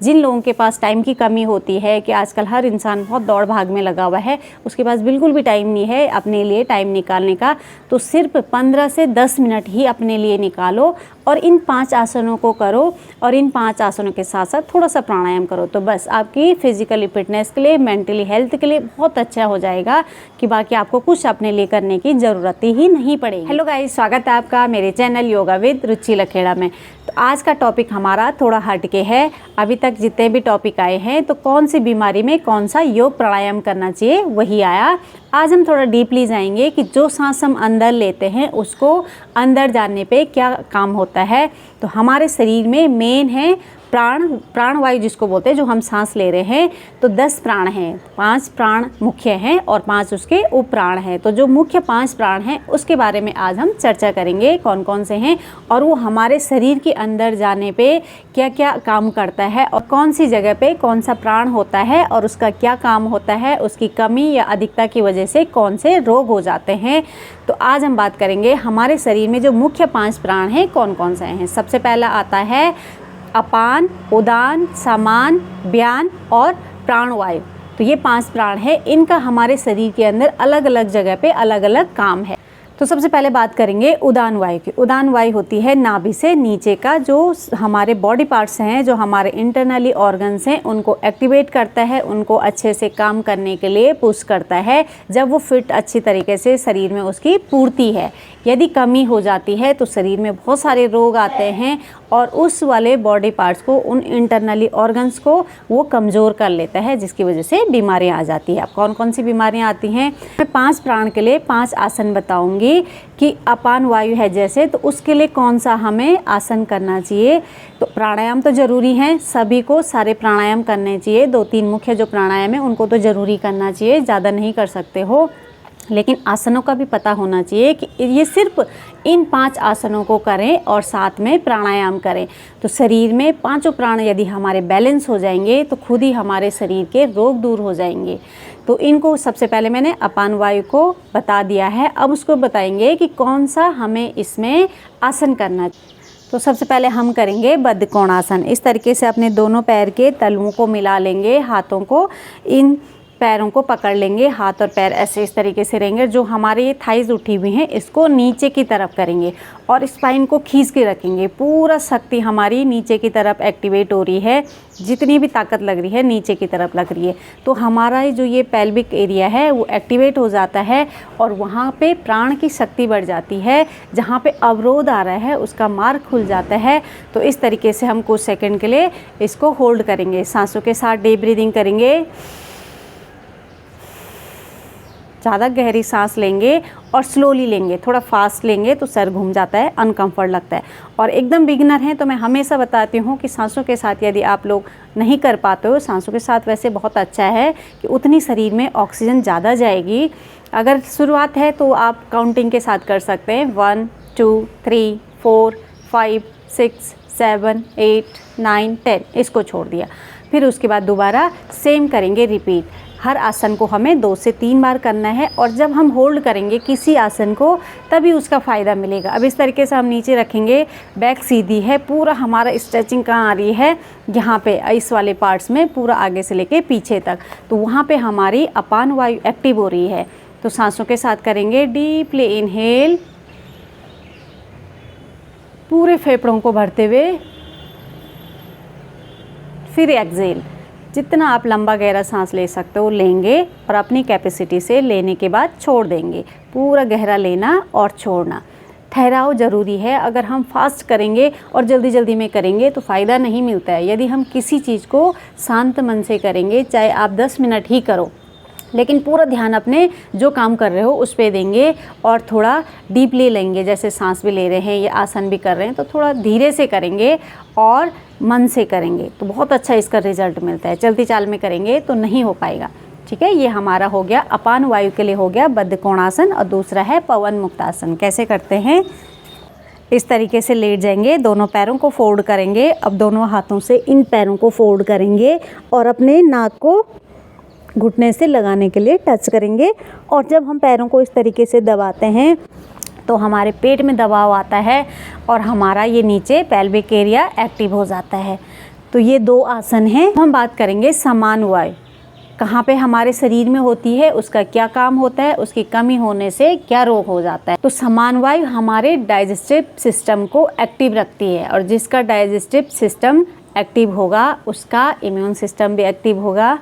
जिन लोगों के पास टाइम की कमी होती है कि आजकल हर इंसान बहुत दौड़ भाग में लगा हुआ है, उसके पास बिल्कुल भी टाइम नहीं है अपने लिए टाइम निकालने का, तो सिर्फ 15 से 10 मिनट ही अपने लिए निकालो और इन 5 आसनों को करो और इन 5 आसनों के साथ साथ थोड़ा सा प्राणायाम करो, तो बस आपकी फिजिकली फिटनेस के लिए, मेंटली हेल्थ के लिए बहुत अच्छा हो जाएगा कि बाकी आपको कुछ अपने लिए करने की ज़रूरत ही नहीं पड़ेगी। हेलो गाइस, स्वागत है आपका मेरे चैनल योगा विद रुचि लखेड़ा में। तो आज का टॉपिक हमारा थोड़ा हटके है। अभी तक जितने भी टॉपिक आए हैं तो कौन सी बीमारी में कौन सा योग प्राणायाम करना चाहिए वही आया। आज हम थोड़ा डीपली जाएंगे कि जो सांस हम अंदर लेते हैं उसको अंदर जाने पे क्या काम होता है। तो हमारे शरीर में मेन है प्राणवायु जिसको बोलते हैं, जो हम सांस ले रहे हैं, तो 10 प्राण हैं। 5 प्राण मुख्य हैं और 5 उसके उप प्राण हैं। तो जो मुख्य 5 प्राण हैं उसके बारे में आज हम चर्चा करेंगे, कौन कौन से हैं और वो हमारे शरीर के अंदर जाने पे क्या क्या काम करता है और कौन सी जगह पे कौन सा प्राण होता है और उसका क्या काम होता है, उसकी कमी या अधिकता की वजह से कौन से रोग हो जाते हैं। तो आज हम बात करेंगे हमारे शरीर में जो मुख्य 5 प्राण हैं कौन कौन से हैं। सबसे पहला आता है अपान, उदान, समान, व्यान और प्राणवायु। तो ये 5 प्राण है, इनका हमारे शरीर के अंदर अलग अलग जगह पे अलग अलग काम है। तो सबसे पहले बात करेंगे उदान वायु की। उदान वायु होती है नाभि से नीचे का जो हमारे बॉडी पार्ट्स हैं, जो हमारे इंटरनली ऑर्गन्स हैं, उनको एक्टिवेट करता है, उनको अच्छे से काम करने के लिए पुश करता है जब वो फिट अच्छी तरीके से शरीर में उसकी पूर्ति है। यदि कमी हो जाती है तो शरीर में बहुत सारे रोग आते हैं और उस वाले बॉडी पार्ट्स को, उन इंटरनली ऑर्गन्स को वो कमज़ोर कर लेता है, जिसकी वजह से बीमारियां आ जाती है। अब कौन कौन सी बीमारियां आती हैं, मैं 5 प्राण के लिए 5 आसन बताऊंगी कि अपान वायु है जैसे, तो उसके लिए कौन सा हमें आसन करना चाहिए। तो प्राणायाम तो ज़रूरी है, सभी को सारे प्राणायाम करने चाहिए। 2-3 मुख्य जो प्राणायाम है उनको तो ज़रूरी करना चाहिए, ज़्यादा नहीं कर सकते हो, लेकिन आसनों का भी पता होना चाहिए कि ये सिर्फ इन 5 आसनों को करें और साथ में प्राणायाम करें। तो शरीर में 5 प्राण यदि हमारे बैलेंस हो जाएंगे तो खुद ही हमारे शरीर के रोग दूर हो जाएंगे। तो इनको सबसे पहले मैंने अपान वायु को बता दिया है। अब उसको बताएंगे कि कौन सा हमें इसमें आसन करना चाहिए। तो सबसे पहले हम करेंगे बद्ध कोणासन। इस तरीके से अपने दोनों पैर के तलुओं को मिला लेंगे, हाथों को इन पैरों को पकड़ लेंगे, हाथ और पैर ऐसे इस तरीके से रहेंगे। जो हमारे थाइज उठी हुई हैं इसको नीचे की तरफ करेंगे और स्पाइन को खींच के रखेंगे। पूरा शक्ति हमारी नीचे की तरफ एक्टिवेट हो रही है, जितनी भी ताकत लग रही है नीचे की तरफ लग रही है। तो हमारा जो ये पेल्विक एरिया है वो एक्टिवेट हो जाता है और वहाँ पे प्राण की शक्ति बढ़ जाती है। जहाँ पे अवरोध आ रहा है उसका मार्ग खुल जाता है। तो इस तरीके से हम कुछ सेकंड के लिए इसको होल्ड करेंगे, सांसों के साथ डीप ब्रीदिंग करेंगे। ज़्यादा गहरी सांस लेंगे और स्लोली लेंगे, थोड़ा फास्ट लेंगे तो सर घूम जाता है, अनकंफर्ट लगता है। और एकदम बिगिनर हैं तो मैं हमेशा बताती हूँ कि सांसों के साथ यदि आप लोग नहीं कर पाते हो, सांसों के साथ वैसे बहुत अच्छा है कि उतनी शरीर में ऑक्सीजन ज़्यादा जाएगी। अगर शुरुआत है तो आप काउंटिंग के साथ कर सकते हैं, 1 2 3 4 5 6 7 8 9 10, इसको छोड़ दिया। फिर उसके बाद दोबारा सेम करेंगे, रिपीट। हर आसन को हमें 2 से 3 बार करना है और जब हम होल्ड करेंगे किसी आसन को तभी उसका फ़ायदा मिलेगा। अब इस तरीके से हम नीचे रखेंगे, बैक सीधी है, पूरा हमारा स्ट्रेचिंग कहाँ आ रही है, यहाँ पे इस वाले पार्ट्स में पूरा आगे से लेके पीछे तक, तो वहाँ पे हमारी अपान वायु एक्टिव हो रही है। तो सांसों के साथ करेंगे, डीपली इनहेल, पूरे फेफड़ों को भरते हुए, फिर एक्सहेल। जितना आप लंबा गहरा सांस ले सकते हो लेंगे और अपनी कैपेसिटी से लेने के बाद छोड़ देंगे। पूरा गहरा लेना और छोड़ना। ठहराव ज़रूरी है। अगर हम फास्ट करेंगे और जल्दी जल्दी में करेंगे तो फ़ायदा नहीं मिलता है। यदि हम किसी चीज़ को शांत मन से करेंगे, चाहे आप 10 मिनट ही करो, लेकिन पूरा ध्यान अपने जो काम कर रहे हो उस पे देंगे और थोड़ा डीपली लेंगे। जैसे सांस भी ले रहे हैं या आसन भी कर रहे हैं तो थोड़ा धीरे से करेंगे और मन से करेंगे तो बहुत अच्छा इसका रिजल्ट मिलता है। चलती चाल में करेंगे तो नहीं हो पाएगा। ठीक है, ये हमारा हो गया अपान वायु के लिए हो गया बद्ध कोणासन और दूसरा है पवन मुक्तासन। कैसे करते हैं, इस तरीके से लेट जाएंगे, दोनों पैरों को फोल्ड करेंगे। अब दोनों हाथों से इन पैरों को फोल्ड करेंगे और अपने नाक को घुटने से लगाने के लिए टच करेंगे। और जब हम पैरों को इस तरीके से दबाते हैं तो हमारे पेट में दबाव आता है और हमारा ये नीचे पेल्विक एरिया एक्टिव हो जाता है। तो ये 2 आसन हैं। हम बात करेंगे समान वायु कहाँ पे हमारे शरीर में होती है, उसका क्या काम होता है, उसकी कमी होने से क्या रोग हो जाता है। तो समान वायु हमारे डाइजेस्टिव सिस्टम को एक्टिव रखती है और जिसका डाइजेस्टिव सिस्टम एक्टिव होगा उसका इम्यून सिस्टम भी एक्टिव होगा।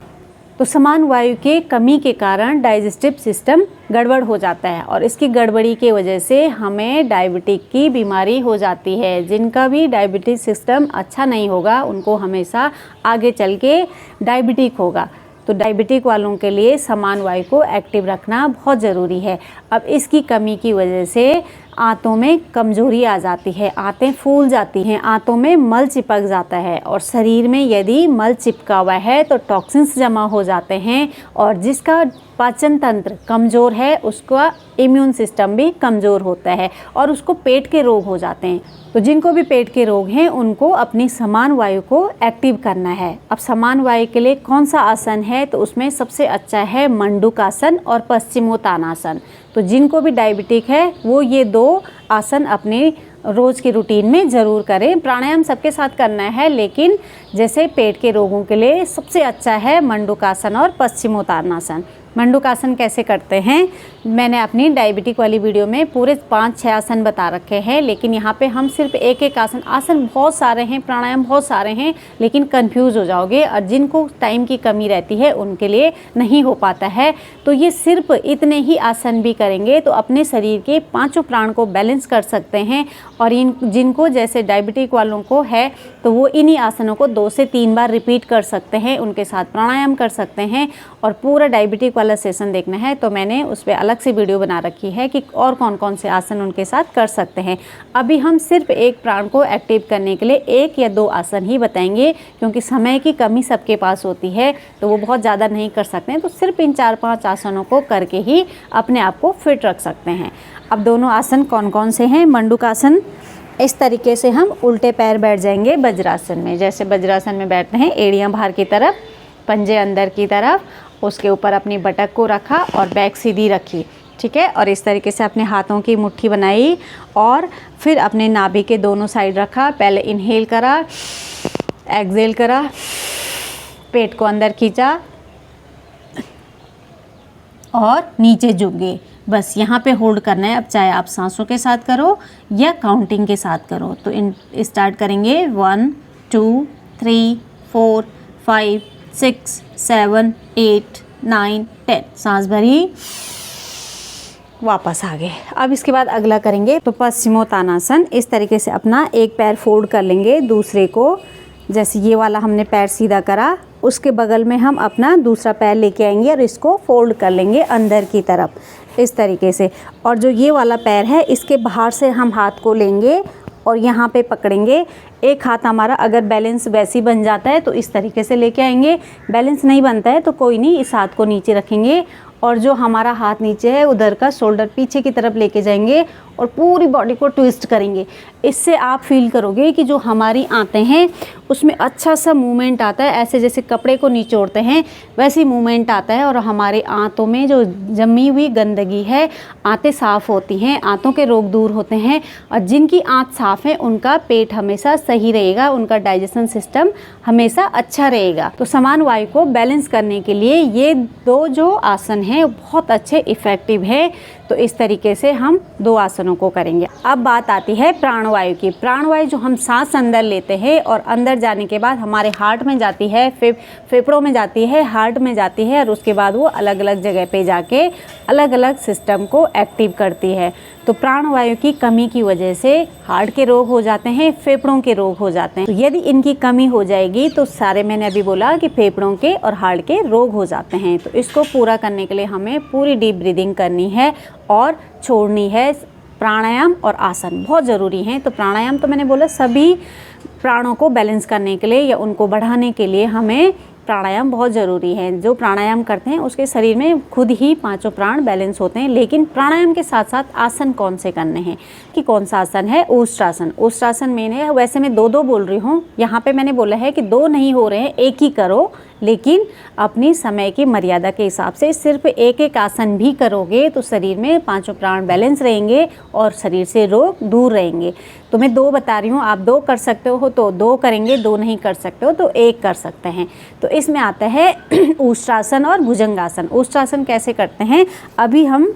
तो समान वायु के कमी के कारण डाइजेस्टिव सिस्टम गड़बड़ हो जाता है और इसकी गड़बड़ी की वजह से हमें डायबिटीज की बीमारी हो जाती है। जिनका भी डायबिटीज सिस्टम अच्छा नहीं होगा उनको हमेशा आगे चल के डायबिटिक होगा। तो डायबिटिक वालों के लिए समान वायु को एक्टिव रखना बहुत ज़रूरी है। अब इसकी कमी की वजह से आंतों में कमजोरी आ जाती है, आंतें फूल जाती हैं, आंतों में मल चिपक जाता है और शरीर में यदि मल चिपका हुआ है तो टॉक्सिन्स जमा हो जाते हैं और जिसका पाचन तंत्र कमज़ोर है उसका इम्यून सिस्टम भी कमज़ोर होता है और उसको पेट के रोग हो जाते हैं। तो जिनको भी पेट के रोग हैं उनको अपनी समान वायु को एक्टिव करना है। अब समान वायु के लिए कौन सा आसन है, तो उसमें सबसे अच्छा है मंडूकासन और पश्चिमोत्तानासन। तो जिनको भी डायबिटिक है वो ये 2 आसन अपने रोज़ की रूटीन में ज़रूर करें। प्राणायाम सबके साथ करना है, लेकिन जैसे पेट के रोगों के लिए सबसे अच्छा है मंडूकासन और पश्चिमोत्तानासन। मंडूकासन कैसे करते हैं मैंने अपनी डायबिटिक वाली वीडियो में पूरे 5-6 आसन बता रखे हैं, लेकिन यहाँ पे हम सिर्फ एक आसन बहुत सारे हैं, प्राणायाम बहुत सारे हैं, लेकिन कंफ्यूज हो जाओगे और जिनको टाइम की कमी रहती है उनके लिए नहीं हो पाता है। तो ये सिर्फ इतने ही आसन भी करेंगे तो अपने शरीर के 5 प्राण को बैलेंस कर सकते हैं। और जिनको जैसे डायबिटिक वालों को है तो वो इन्हीं आसनों को 2 से 3 बार रिपीट कर सकते हैं, उनके साथ प्राणायाम कर सकते हैं। और पूरा डायबिटिक वाला सेशन देखना है तो मैंने उस पर अलग से वीडियो बना रखी है कि और कौन कौन से आसन उनके साथ कर सकते हैं। अभी हम सिर्फ एक प्राण को एक्टिव करने के लिए 1 या 2 आसन ही बताएंगे, क्योंकि समय की कमी सबके पास होती है तो वो बहुत ज़्यादा नहीं कर सकते हैं। तो सिर्फ इन 4-5 आसनों को करके ही अपने आप को फिट रख सकते हैं। अब दोनों आसन कौन कौन से हैं। मंडूकासन, इस तरीके से हम उल्टे पैर बैठ जाएंगे वज्रासन में। जैसे वज्रासन में बैठते हैं, एड़ियाँ बाहर की तरफ, पंजे अंदर की तरफ, उसके ऊपर अपनी बटक को रखा और बैक सीधी रखी, ठीक है। और इस तरीके से अपने हाथों की मुट्ठी बनाई और फिर अपने नाभि के दोनों साइड रखा। पहले इनहेल करा, एक्सहेल करा, पेट को अंदर खींचा और नीचे झुक गए। बस यहाँ पे होल्ड करना है। अब चाहे आप सांसों के साथ करो या काउंटिंग के साथ करो। तो स्टार्ट करेंगे 1 2 3 4 5 6 7 8 9 10। सांस भरी, वापस आ गए। अब इसके बाद अगला करेंगे तो पश्चिमोत्तानासन। इस तरीके से अपना एक पैर फोल्ड कर लेंगे, दूसरे को जैसे ये वाला हमने पैर सीधा करा, उसके बगल में हम अपना दूसरा पैर लेके आएंगे और इसको फोल्ड कर लेंगे अंदर की तरफ इस तरीके से। और जो ये वाला पैर है इसके बाहर से हम हाथ को लेंगे और यहाँ पे पकड़ेंगे। एक हाथ हमारा अगर बैलेंस वैसे ही बन जाता है तो इस तरीके से लेके आएंगे, बैलेंस नहीं बनता है तो कोई नहीं, इस हाथ को नीचे रखेंगे और जो हमारा हाथ नीचे है उधर का शोल्डर पीछे की तरफ लेके जाएंगे और पूरी बॉडी को ट्विस्ट करेंगे। इससे आप फील करोगे कि जो हमारी आंतें हैं उसमें अच्छा सा मूवमेंट आता है, ऐसे जैसे कपड़े को निचोड़ते हैं वैसे मूवमेंट आता है और हमारे आंतों में जो जमी हुई गंदगी है, आंतें साफ़ होती हैं, आंतों के रोग दूर होते हैं। और जिनकी आंत साफ़ है उनका पेट हमेशा सही रहेगा, उनका डाइजेशन सिस्टम हमेशा अच्छा रहेगा। तो समान वायु को बैलेंस करने के लिए ये 2 जो आसन हैं बहुत अच्छे इफ़ेक्टिव है। तो इस तरीके से हम 2 आसनों को करेंगे। अब बात आती है प्राणवायु की। प्राणवायु जो हम सांस अंदर लेते हैं और अंदर जाने के बाद हमारे हार्ट में जाती है, फेफड़ों में जाती है, हार्ट में जाती है और उसके बाद वो अलग अलग जगह पे जाके अलग अलग सिस्टम को एक्टिव करती है। तो प्राणवायु की कमी की वजह से हार्ट के रोग हो जाते हैं, फेफड़ों के रोग हो जाते हैं। तो यदि इनकी कमी हो जाएगी तो सारे, मैंने अभी बोला कि फेफड़ों के और हार्ट के रोग हो जाते हैं। तो इसको पूरा करने के लिए हमें पूरी डीप ब्रीदिंग करनी है और छोड़नी है। प्राणायाम और आसन बहुत ज़रूरी हैं। तो प्राणायाम तो मैंने बोला सभी प्राणों को बैलेंस करने के लिए या उनको बढ़ाने के लिए हमें प्राणायाम बहुत ज़रूरी है। जो प्राणायाम करते हैं उसके शरीर में खुद ही 5 प्राण बैलेंस होते हैं। लेकिन प्राणायाम के साथ साथ आसन कौन से करने हैं, कि कौन सा आसन है, ओष्ठासन। ओष्ठासन मैंने वैसे मैं 2-2 बोल रही हूँ, यहाँ पे मैंने बोला है कि 2 नहीं हो रहे हैं, एक ही करो, लेकिन अपनी समय की मर्यादा के हिसाब से सिर्फ एक एक आसन भी करोगे तो शरीर में पांचों प्राण बैलेंस रहेंगे और शरीर से रोग दूर रहेंगे। तो मैं 2 बता रही हूँ, आप 2 कर सकते हो तो 2 करेंगे, 2 नहीं कर सकते हो तो 1 कर सकते हैं। तो इसमें आता है उष्ट्रासन और भुजंगासन। उष्ट्रासन कैसे करते हैं, अभी हम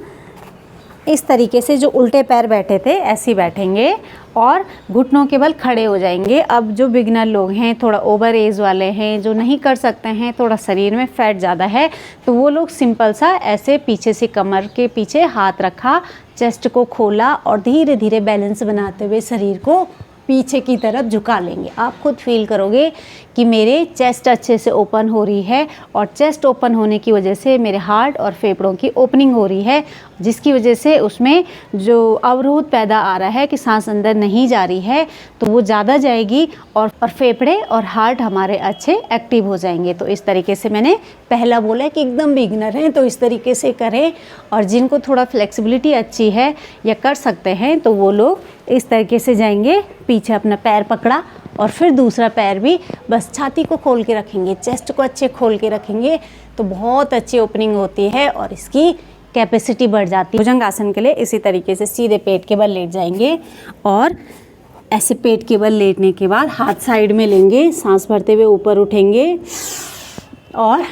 इस तरीके से जो उल्टे पैर बैठे थे ऐसे बैठेंगे और घुटनों के बल खड़े हो जाएंगे। अब जो बिगनर लोग हैं, थोड़ा ओवर एज वाले हैं, जो नहीं कर सकते हैं, थोड़ा शरीर में फैट ज़्यादा है, तो वो लोग सिंपल सा ऐसे पीछे से कमर के पीछे हाथ रखा, चेस्ट को खोला और धीरे धीरे बैलेंस बनाते हुए शरीर को पीछे की तरफ झुका लेंगे। आप खुद फील करोगे कि मेरे चेस्ट अच्छे से ओपन हो रही है और चेस्ट ओपन होने की वजह से मेरे हार्ट और फेफड़ों की ओपनिंग हो रही है, जिसकी वजह से उसमें जो अवरोध पैदा आ रहा है कि सांस अंदर नहीं जा रही है तो वो ज़्यादा जाएगी और फेफड़े और हार्ट हमारे अच्छे एक्टिव हो जाएंगे। तो इस तरीके से मैंने पहला बोला कि एकदम बिगिनर हैं तो इस तरीके से करें, और जिनको थोड़ा फ्लेक्सिबिलिटी अच्छी है या कर सकते हैं तो वो लोग इस तरीके से जाएंगे, पीछे अपना पैर पकड़ा और फिर दूसरा पैर भी बस छाती को खोल के रखेंगे, चेस्ट को अच्छे खोल के रखेंगे तो बहुत अच्छी ओपनिंग होती है और इसकी कैपेसिटी बढ़ जाती है। भुजंगासन के लिए इसी तरीके से सीधे पेट के बल लेट जाएंगे और ऐसे पेट के बल लेटने के बाद हाथ साइड में लेंगे, सांस भरते हुए ऊपर उठेंगे और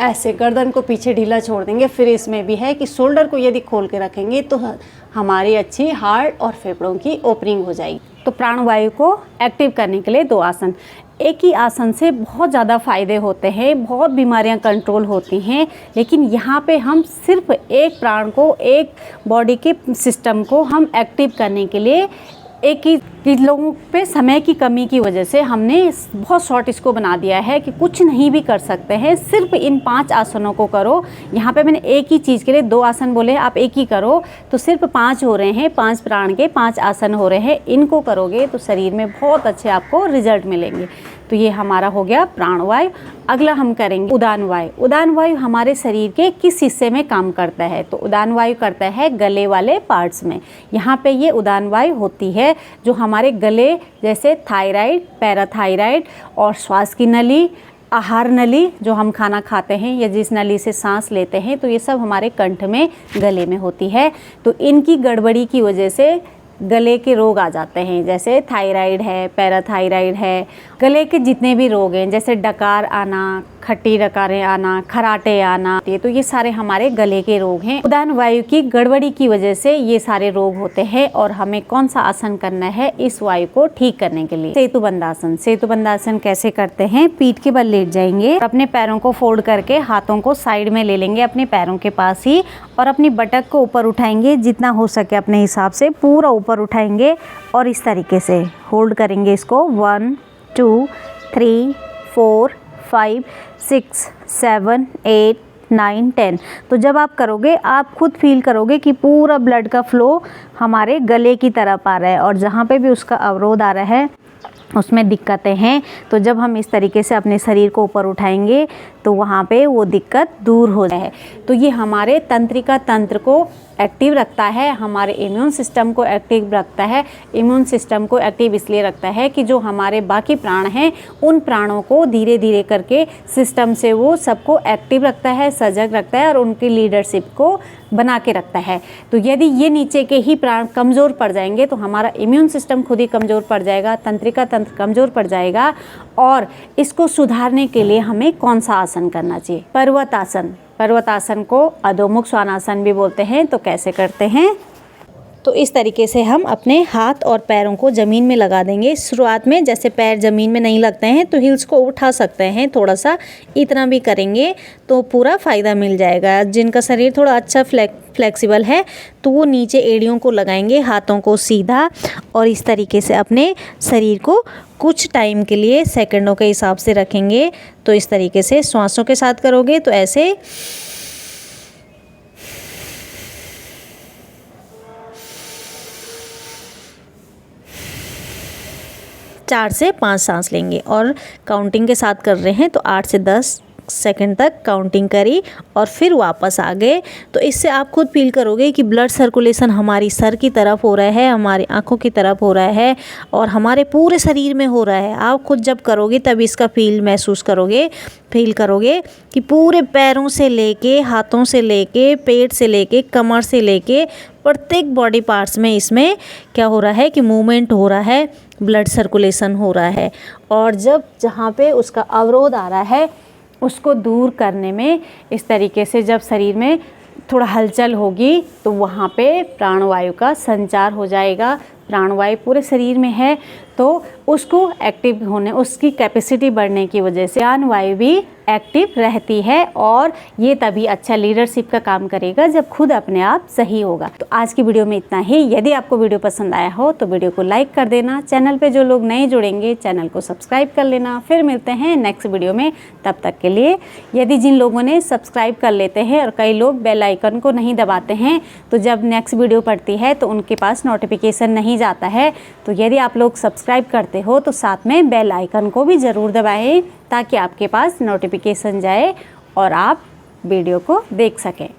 ऐसे गर्दन को पीछे ढीला छोड़ देंगे। फिर इसमें भी है कि शोल्डर को यदि खोल के रखेंगे तो हमारी अच्छी हार्ट और फेफड़ों की ओपनिंग हो जाएगी। तो प्राणवायु को एक्टिव करने के लिए 2 आसन। एक ही आसन से बहुत ज़्यादा फ़ायदे होते हैं, बहुत बीमारियां कंट्रोल होती हैं, लेकिन यहाँ पे हम सिर्फ एक प्राण को, एक बॉडी के सिस्टम को हम एक्टिव करने के लिए एक ही लोगों पे समय की कमी की वजह से हमने बहुत शॉर्ट इसको बना दिया है कि कुछ नहीं भी कर सकते हैं, सिर्फ इन 5 आसनों को करो। यहाँ पे मैंने एक ही चीज़ के लिए 2 आसन बोले, आप एक ही करो तो सिर्फ 5 हो रहे हैं, 5 प्राण के 5 आसन हो रहे हैं। इनको करोगे तो शरीर में बहुत अच्छे आपको रिजल्ट मिलेंगे। तो ये हमारा हो गया प्राणवायु। अगला हम करेंगे उदान वायु। उदान वायु हमारे शरीर के किस हिस्से में काम करता है, तो उदान वायु करता है गले वाले पार्ट्स में। यहाँ पे ये उदान वायु होती है जो हमारे गले, जैसे थायराइड, पैराथायराइड और श्वास की नली, आहार नली जो हम खाना खाते हैं या जिस नली से सांस लेते हैं, तो ये सब हमारे कंठ में, गले में होती है। तो इनकी गड़बड़ी की वजह से गले के रोग आ जाते हैं, जैसे थायराइड है, पैराथायराइड है, गले के जितने भी रोग हैं जैसे डकार आना, खट्टी डकारें आना, खराटे आना, तो ये सारे हमारे गले के रोग हैं। उदान वायु की गड़बड़ी की वजह से ये सारे रोग होते हैं और हमें कौन सा आसन करना है इस वायु को ठीक करने के लिए? सेतुबंधासन। सेतुबंधासन कैसे करते हैं? पीठ के बल लेट जाएंगे, अपने पैरों को फोल्ड करके हाथों को साइड में ले लेंगे अपने पैरों के पास ही, और अपनी बटक को ऊपर उठाएंगे, जितना हो सके अपने हिसाब से पूरा ऊपर उठाएंगे और इस तरीके से होल्ड करेंगे इसको। 1 2 3 4 5 6 7 8 9 10। तो जब आप करोगे आप खुद फील करोगे कि पूरा ब्लड का फ्लो हमारे गले की तरफ आ रहा है, और जहाँ पे भी उसका अवरोध आ रहा है उसमें दिक्कतें हैं, तो जब हम इस तरीके से अपने शरीर को ऊपर उठाएंगे तो वहाँ पे वो दिक्कत दूर हो जाए। तो ये हमारे तंत्रिका तंत्र को एक्टिव रखता है, हमारे इम्यून सिस्टम को एक्टिव रखता है। इम्यून सिस्टम को एक्टिव इसलिए रखता है कि जो हमारे बाकी प्राण हैं उन प्राणों को धीरे धीरे करके सिस्टम से वो सबको एक्टिव रखता है, सजग रखता है और उनकी लीडरशिप को बना के रखता है। तो यदि ये नीचे के ही प्राण कमज़ोर पड़ जाएंगे तो हमारा इम्यून सिस्टम खुद ही कमज़ोर पड़ जाएगा, तंत्रिका तंत्र कमज़ोर पड़ जाएगा। और इसको सुधारने के लिए हमें कौन सा आसन करना चाहिए? पर्वतासन। पर्वतासन को अधोमुख श्वानासन भी बोलते हैं। तो कैसे करते हैं? तो इस तरीके से हम अपने हाथ और पैरों को ज़मीन में लगा देंगे। शुरुआत में जैसे पैर ज़मीन में नहीं लगते हैं तो हिल्स को उठा सकते हैं, थोड़ा सा इतना भी करेंगे तो पूरा फ़ायदा मिल जाएगा। जिनका शरीर थोड़ा अच्छा फ्लेक्सिबल है तो वो नीचे एड़ियों को लगाएंगे, हाथों को सीधा, और इस तरीके से अपने शरीर को कुछ टाइम के लिए सेकंडों के हिसाब से रखेंगे। तो इस तरीके से श्वासों के साथ करोगे तो ऐसे 4 से 5 सांस लेंगे, और काउंटिंग के साथ कर रहे हैं तो 8 से 10 सेकंड तक काउंटिंग करी और फिर वापस आ गए। तो इससे आप खुद फील करोगे कि ब्लड सर्कुलेशन हमारी सर की तरफ हो रहा है, हमारी आँखों की तरफ हो रहा है और हमारे पूरे शरीर में हो रहा है। आप खुद जब करोगे तब इसका महसूस करोगे, फील करोगे कि पूरे पैरों से लेके, हाथों से लेके, पेट से लेके, कमर से लेके प्रत्येक बॉडी पार्ट्स में इसमें क्या हो रहा है कि मूवमेंट हो रहा है, ब्लड सर्कुलेशन हो रहा है। और जब जहाँ पे उसका अवरोध आ रहा है उसको दूर करने में इस तरीके से जब शरीर में थोड़ा हलचल होगी तो वहाँ पे प्राणवायु का संचार हो जाएगा। प्राणवायु पूरे शरीर में है तो उसको एक्टिव होने, उसकी कैपेसिटी बढ़ने की वजह से प्राणवायु भी एक्टिव रहती है और ये तभी अच्छा लीडरशिप का काम करेगा जब खुद अपने आप सही होगा। तो आज की वीडियो में इतना ही। यदि आपको वीडियो पसंद आया हो तो वीडियो को लाइक कर देना। चैनल पे जो लोग नए जुड़ेंगे चैनल को सब्सक्राइब कर लेना। फिर मिलते हैं नेक्स्ट वीडियो में, तब तक के लिए यदि जिन लोगों ने सब्सक्राइब कर लेते हैं और कई लोग बेल आइकन को नहीं दबाते हैं तो जब नेक्स्ट वीडियो पड़ती है तो उनके पास नोटिफिकेशन नहीं जाता है। तो यदि आप लोग सब्सक्राइब करते हो तो साथ में बेल आइकन को भी ज़रूर दबाएं ताकि आपके पास नोटिफिकेशन जाए और आप वीडियो को देख सकें।